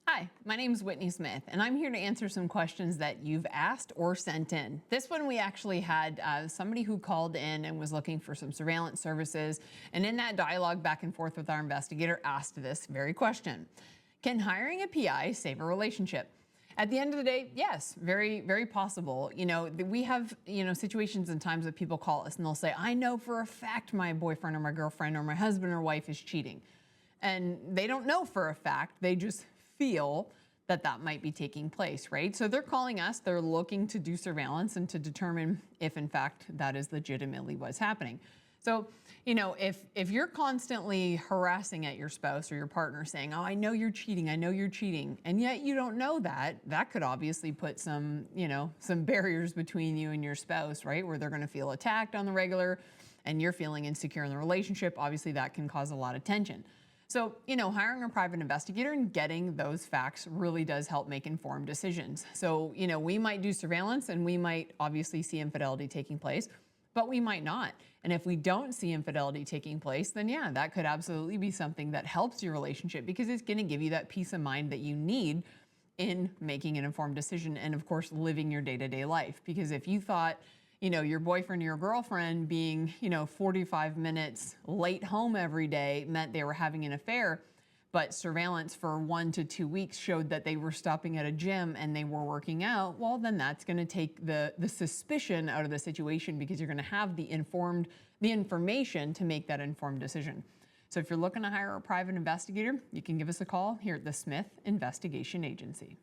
Hi, my name is Whitney Smith, and I'm here to answer some questions that you've asked or sent in. This one we actually had somebody who called in and was looking for some surveillance services, and in that dialogue back and forth with our investigator asked this very question. Can hiring a PI save a relationship? At the end of the day, yes, very, very possible. We have, situations and times that people call us and they'll say, I know for a fact my boyfriend or my girlfriend or my husband or wife is cheating. And they don't know for a fact, they just feel that that might be taking place, right? So they're calling us, they're looking to do surveillance and to determine if in fact that is legitimately what's happening. So, if you're constantly harassing at your spouse or your partner saying, oh, I know you're cheating, and yet you don't know that, that could obviously put some barriers between you and your spouse, right? Where they're going to feel attacked on the regular and you're feeling insecure in the relationship. Obviously that can cause a lot of tension. So, hiring a private investigator and getting those facts really does help make informed decisions. So, we might do surveillance and we might obviously see infidelity taking place, but we might not. And if we don't see infidelity taking place, then yeah, that could absolutely be something that helps your relationship because it's going to give you that peace of mind that you need in making an informed decision and, of course, living your day-to-day life. Because if you thought, your boyfriend or your girlfriend being, 45 minutes late home every day meant they were having an affair, but surveillance for 1 to 2 weeks showed that they were stopping at a gym and they were working out, well, then that's going to take the suspicion out of the situation because you're going to have the information to make that informed decision. So if you're looking to hire a private investigator, you can give us a call here at the Smith Investigation Agency.